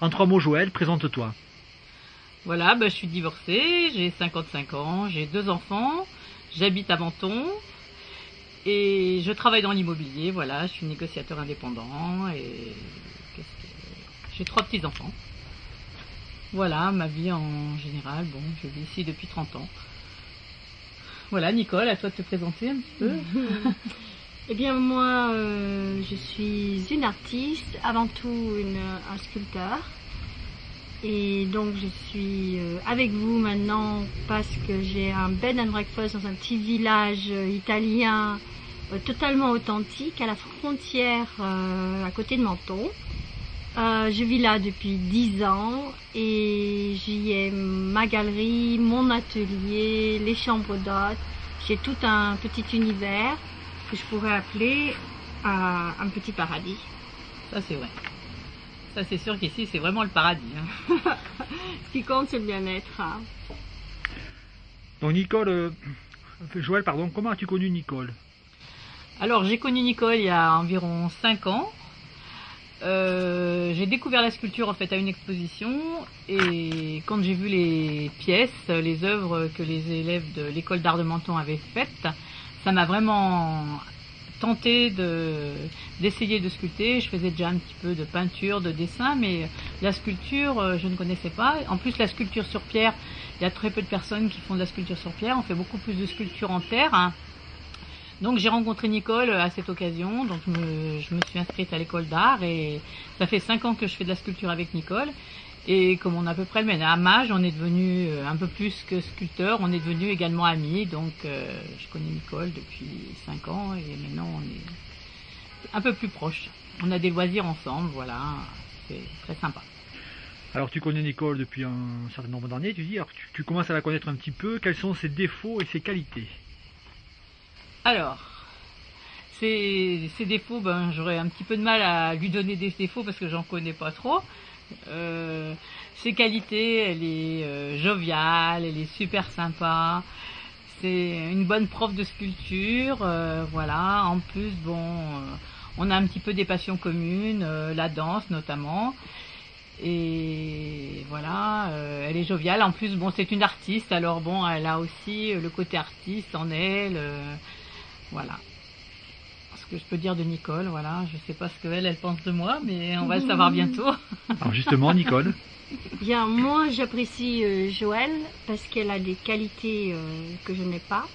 En 3 mots, Joël, présente-toi. Voilà, je suis divorcée, j'ai 55 ans, j'ai 2 enfants, j'habite à Menton et je travaille dans l'immobilier. Voilà, je suis négociateur indépendant et j'ai 3 petits-enfants. Voilà, ma vie en général, je vis ici depuis 30 ans. Voilà, Nicole, à toi de te présenter un petit peu. Eh bien, moi, je suis une artiste, avant tout un sculpteur. Et donc, je suis avec vous maintenant parce que j'ai un bed and breakfast dans un petit village italien totalement authentique, à la frontière à côté de Menton. Je vis là depuis 10 ans et j'y ai ma galerie, mon atelier, les chambres d'hôtes. J'ai tout un petit univers que je pourrais appeler un petit paradis. Ça, c'est vrai. Ça, c'est sûr qu'ici, c'est vraiment le paradis. Ce qui compte, c'est le bien-être. Donc Joël, comment as-tu connu Nicole? Alors, j'ai connu Nicole il y a environ 5 ans. J'ai découvert la sculpture en fait à une exposition et quand j'ai vu les pièces, les œuvres que les élèves de l'école d'art de Menton avaient faites, ça m'a vraiment tenté d'essayer de sculpter. Je faisais déjà un petit peu de peinture, de dessin, mais la sculpture, je ne connaissais pas. En plus, la sculpture sur pierre, il y a très peu de personnes qui font de la sculpture sur pierre. On fait beaucoup plus de sculpture en terre. Donc j'ai rencontré Nicole à cette occasion, donc je me suis inscrite à l'école d'art et ça fait 5 ans que je fais de la sculpture avec Nicole. Et comme on a à peu près le même âge, on est devenu un peu plus que sculpteur, on est devenu également amis. Donc je connais Nicole depuis 5 ans et maintenant on est un peu plus proches. On a des loisirs ensemble, voilà, c'est très sympa. Alors tu connais Nicole depuis un certain nombre d'années, tu dis, alors tu commences à la connaître un petit peu, quels sont ses défauts et ses qualités? Alors, ses défauts, j'aurais un petit peu de mal à lui donner des défauts parce que j'en connais pas trop. Ses qualités, elle est joviale, elle est super sympa. C'est une bonne prof de sculpture, voilà. En plus, on a un petit peu des passions communes, la danse notamment. Et voilà, elle est joviale. En plus, c'est une artiste, alors elle a aussi le côté artiste en elle. Voilà. Ce que je peux dire de Nicole, voilà. Je sais pas ce qu'elle pense de moi, mais on va le savoir bientôt. Alors justement, Nicole. Bien, moi j'apprécie Joël parce qu'elle a des qualités que je n'ai pas.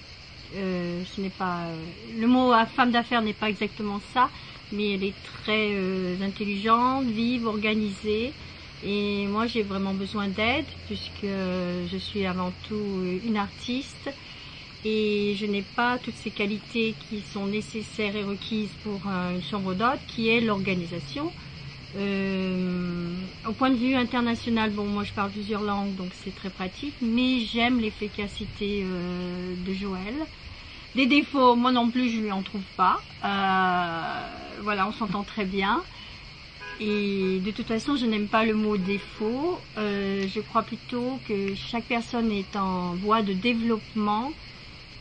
Ce n'est pas le mot femme d'affaires n'est pas exactement ça, mais elle est très intelligente, vive, organisée. Et moi j'ai vraiment besoin d'aide puisque je suis avant tout une artiste. Et je n'ai pas toutes ces qualités qui sont nécessaires et requises pour une chambre d'hôte, qui est l'organisation. Au point de vue international, moi je parle plusieurs langues, donc c'est très pratique, mais j'aime l'efficacité de Joël. Des défauts, moi non plus, je lui en trouve pas. Voilà, on s'entend très bien. Et de toute façon, je n'aime pas le mot défaut. Je crois plutôt que chaque personne est en voie de développement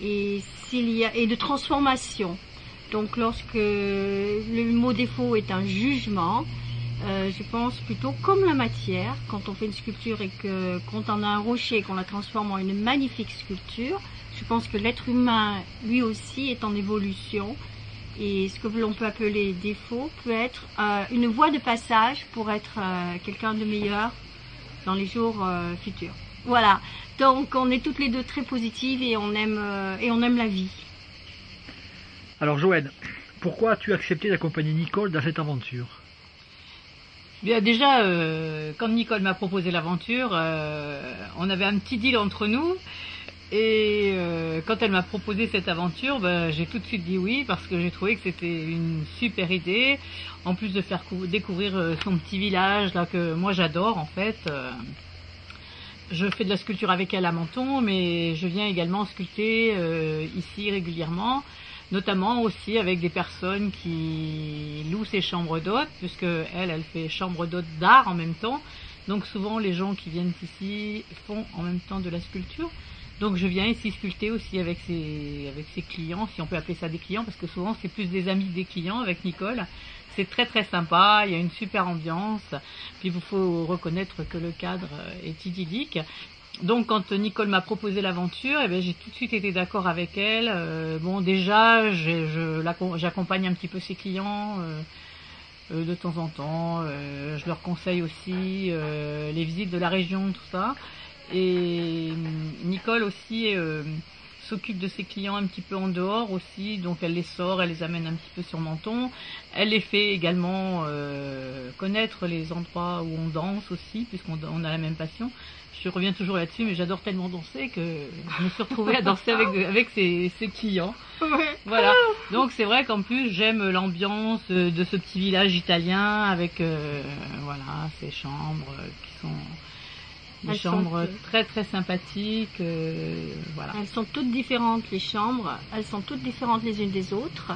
et de transformation. Donc lorsque le mot défaut est un jugement, je pense plutôt comme la matière, quand on fait une sculpture et que quand on a un rocher et qu'on la transforme en une magnifique sculpture, je pense que l'être humain lui aussi est en évolution et ce que l'on peut appeler défaut peut être une voie de passage pour être quelqu'un de meilleur dans les jours futurs. Voilà, donc on est toutes les deux très positives et on aime la vie. Alors Joël, pourquoi as-tu accepté d'accompagner Nicole dans cette aventure? Bien déjà, quand Nicole m'a proposé l'aventure, on avait un petit deal entre nous. Et quand elle m'a proposé cette aventure, j'ai tout de suite dit oui parce que j'ai trouvé que c'était une super idée. En plus de faire découvrir son petit village là que moi j'adore en fait. Je fais de la sculpture avec elle à Menton, mais je viens également sculpter ici régulièrement, notamment aussi avec des personnes qui louent ses chambres d'hôtes, puisque elle fait chambre d'hôtes d'art en même temps. Donc souvent les gens qui viennent ici font en même temps de la sculpture. Donc je viens ici sculpter aussi avec ses clients, si on peut appeler ça des clients, parce que souvent c'est plus des amis des clients avec Nicole. C'est très très sympa, il y a une super ambiance. Puis il faut reconnaître que le cadre est idyllique. Donc quand Nicole m'a proposé l'aventure, eh bien, j'ai tout de suite été d'accord avec elle. Bon, déjà, j'accompagne un petit peu ses clients de temps en temps. Je leur conseille aussi les visites de la région, tout ça. Et Nicole aussi s'occupe de ses clients un petit peu en dehors aussi, donc elle les sort, elle les amène un petit peu sur Menton. Elle les fait également connaître les endroits où on danse aussi, puisqu'on a la même passion. Je reviens toujours là-dessus, mais j'adore tellement danser que je me suis retrouvée à danser avec ses clients. Ouais. Voilà. Donc c'est vrai qu'en plus j'aime l'ambiance de ce petit village italien avec voilà ces chambres qui sont des chambres très très sympathiques. Voilà. Elles sont toutes différentes les chambres, elles sont toutes différentes les unes des autres.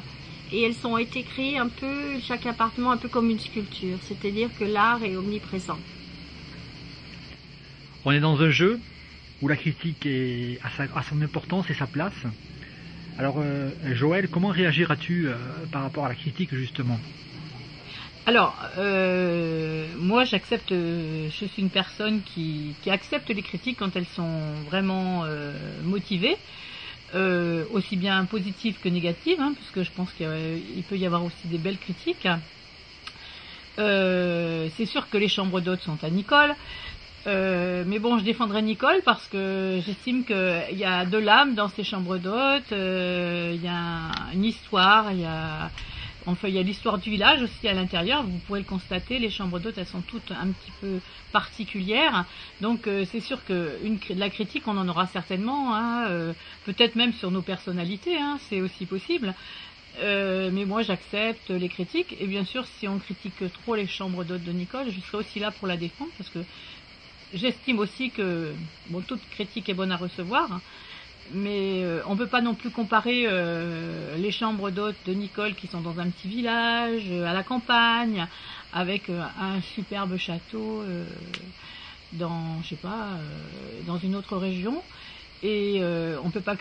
Et elles ont été créées un peu, chaque appartement un peu comme une sculpture, c'est-à-dire que l'art est omniprésent. On est dans un jeu où la critique a son importance et sa place. Alors, Joël, comment réagiras-tu par rapport à la critique, justement? Alors, moi j'accepte, je suis une personne qui accepte les critiques quand elles sont vraiment motivées, aussi bien positives que négatives, hein, puisque je pense qu'il peut y avoir aussi des belles critiques. C'est sûr que les chambres d'hôtes sont à Nicole. Mais bon, je défendrai Nicole parce que j'estime qu'il y a de l'âme dans ces chambres d'hôtes, il y a une histoire, il y a l'histoire du village aussi à l'intérieur, vous pourrez le constater, les chambres d'hôtes elles sont toutes un petit peu particulières, donc c'est sûr que la critique on en aura certainement, hein, peut-être même sur nos personnalités, hein, c'est aussi possible. Mais moi j'accepte les critiques, et bien sûr si on critique trop les chambres d'hôtes de Nicole, je serai aussi là pour la défendre parce que j'estime aussi que bon, toute critique est bonne à recevoir, hein, mais on ne peut pas non plus comparer les chambres d'hôtes de Nicole qui sont dans un petit village, à la campagne, avec un superbe château dans, je sais pas, dans une autre région. Et on ne peut pas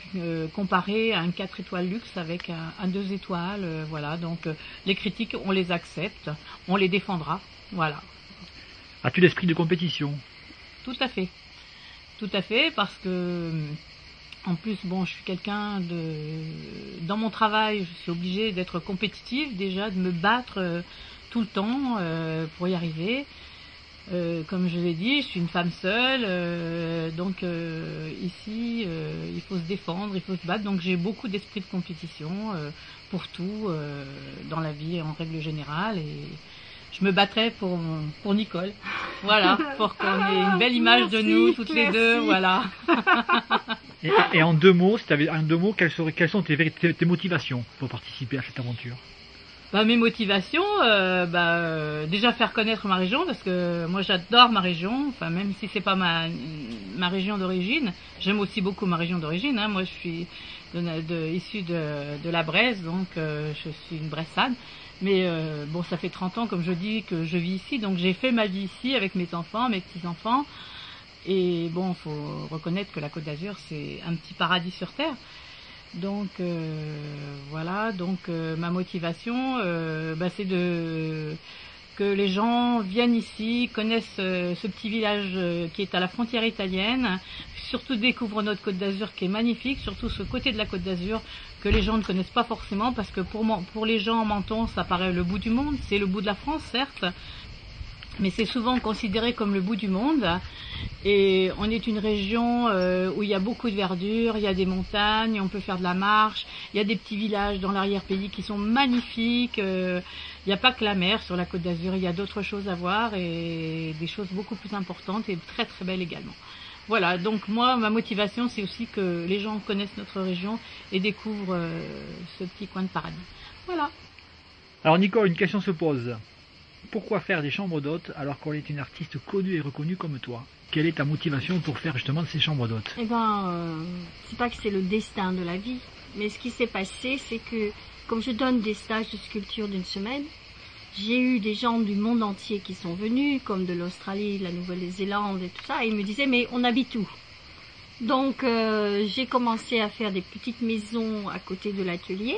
comparer un 4 étoiles luxe avec un 2 étoiles. Voilà, donc les critiques, on les accepte, on les défendra. Voilà. As-tu l'esprit de compétition? Tout à fait, parce que en plus, bon, je suis quelqu'un dans mon travail, je suis obligée d'être compétitive déjà, de me battre tout le temps pour y arriver. Comme je l'ai dit, je suis une femme seule, donc ici, il faut se défendre, il faut se battre. Donc j'ai beaucoup d'esprit de compétition pour tout dans la vie en règle générale, et je me battrai pour Nicole. Voilà, pour qu'on ait une belle image de nous toutes les deux, voilà. Et en deux mots, si tu avais en deux mots, quelles sont tes motivations pour participer à cette aventure? Mes motivations, déjà faire connaître ma région, parce que moi j'adore ma région, enfin même si c'est pas ma région d'origine, j'aime aussi beaucoup ma région d'origine, hein. Moi je suis issue de la Bresse, donc je suis une Bressane, mais bon ça fait 30 ans comme je dis que je vis ici, donc j'ai fait ma vie ici avec mes enfants, mes petits-enfants, et bon faut reconnaître que la Côte d'Azur c'est un petit paradis sur terre. Donc voilà, donc ma motivation, c'est que les gens viennent ici, connaissent ce petit village qui est à la frontière italienne, surtout découvrent notre Côte d'Azur qui est magnifique, surtout ce côté de la Côte d'Azur que les gens ne connaissent pas forcément, parce que pour les gens, Menton, ça paraît le bout du monde, c'est le bout de la France certes, mais c'est souvent considéré comme le bout du monde. Et on est une région où il y a beaucoup de verdure, il y a des montagnes, on peut faire de la marche, il y a des petits villages dans l'arrière-pays qui sont magnifiques. Il n'y a pas que la mer sur la Côte d'Azur, il y a d'autres choses à voir et des choses beaucoup plus importantes et très très belles également. Voilà, donc moi, ma motivation, c'est aussi que les gens connaissent notre région et découvrent ce petit coin de paradis. Voilà. Alors Nicole, une question se pose. Pourquoi faire des chambres d'hôtes alors qu'on est une artiste connue et reconnue comme toi? Quelle est ta motivation pour faire justement ces chambres d'hôtes? C'est pas que c'est le destin de la vie, mais ce qui s'est passé, c'est que comme je donne des stages de sculpture d'une semaine, j'ai eu des gens du monde entier qui sont venus, comme de l'Australie, de la Nouvelle-Zélande et tout ça, et ils me disaient mais on habite où? Donc j'ai commencé à faire des petites maisons à côté de l'atelier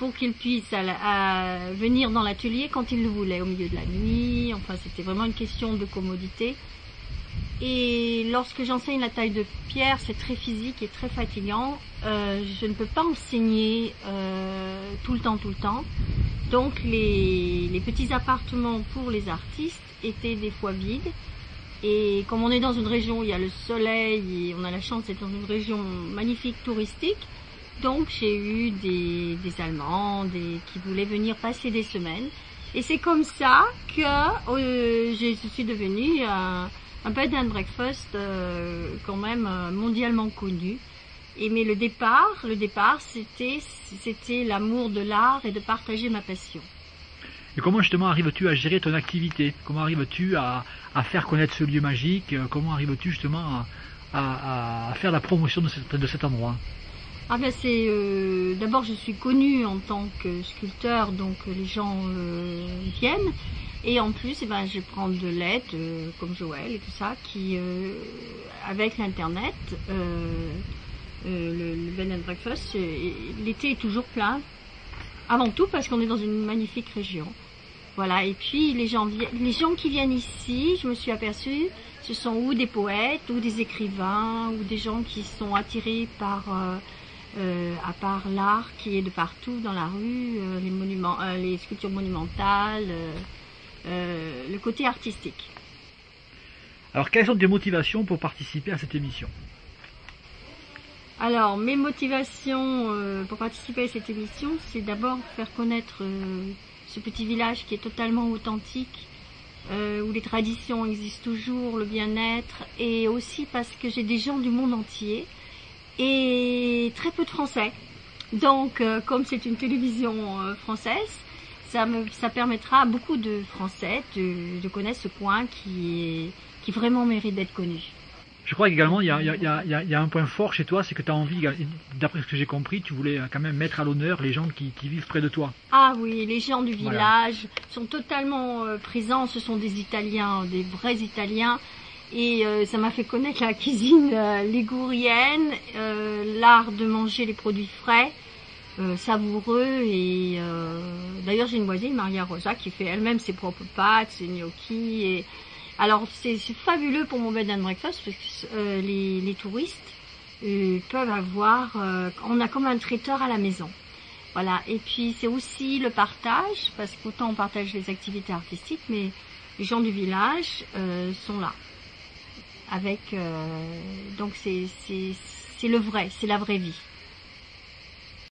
pour qu'ils puissent venir dans l'atelier quand ils le voulaient, au milieu de la nuit. Enfin, c'était vraiment une question de commodité. Et lorsque j'enseigne la taille de pierre, c'est très physique et très fatigant. Je ne peux pas enseigner tout le temps. Donc les petits appartements pour les artistes étaient des fois vides. Et comme on est dans une région où il y a le soleil et on a la chance d'être dans une région magnifique touristique, donc j'ai eu des Allemands qui voulaient venir passer des semaines. Et c'est comme ça que je suis devenue un bed and breakfast quand même mondialement connu. Mais le départ, c'était l'amour de l'art et de partager ma passion. Et comment justement arrives-tu à gérer ton activité? Comment arrives-tu à faire connaître ce lieu magique? Comment arrives-tu justement à faire la promotion de cet endroit? Ah ben c'est d'abord je suis connue en tant que sculpteur, donc les gens viennent. Et en plus, je prends de l'aide, comme Joël et tout ça, qui, avec l'internet, le bed and breakfast, l'été est toujours plein. Avant tout parce qu'on est dans une magnifique région. Voilà. Et puis les gens qui viennent ici, je me suis aperçue, ce sont ou des poètes, ou des écrivains, ou des gens qui sont attirés par l'art qui est de partout dans la rue, les monuments, les sculptures monumentales. Le côté artistique. Alors, quelles sont tes motivations pour participer à cette émission? Alors, mes motivations pour participer à cette émission, c'est d'abord faire connaître ce petit village qui est totalement authentique, où les traditions existent toujours, le bien-être, et aussi parce que j'ai des gens du monde entier et très peu de Français. Donc, comme c'est une télévision française, ça permettra à beaucoup de Français de connaître ce coin qui vraiment mérite d'être connu. Je crois qu'également il y a un point fort chez toi, c'est que tu as envie, d'après ce que j'ai compris, tu voulais quand même mettre à l'honneur les gens qui vivent près de toi. Ah oui, les gens du village sont totalement présents, ce sont des Italiens, des vrais Italiens. Et ça m'a fait connaître la cuisine ligurienne, l'art de manger les produits frais. Savoureux et d'ailleurs j'ai une voisine, Maria Rosa, qui fait elle-même ses propres pâtes, ses gnocchis. Et alors c'est fabuleux pour mon bed and breakfast parce que les touristes peuvent avoir, on a comme un traiteur à la maison. Voilà. Et puis c'est aussi le partage, parce qu'autant on partage les activités artistiques, mais les gens du village sont là. Avec donc c'est le vrai, c'est la vraie vie.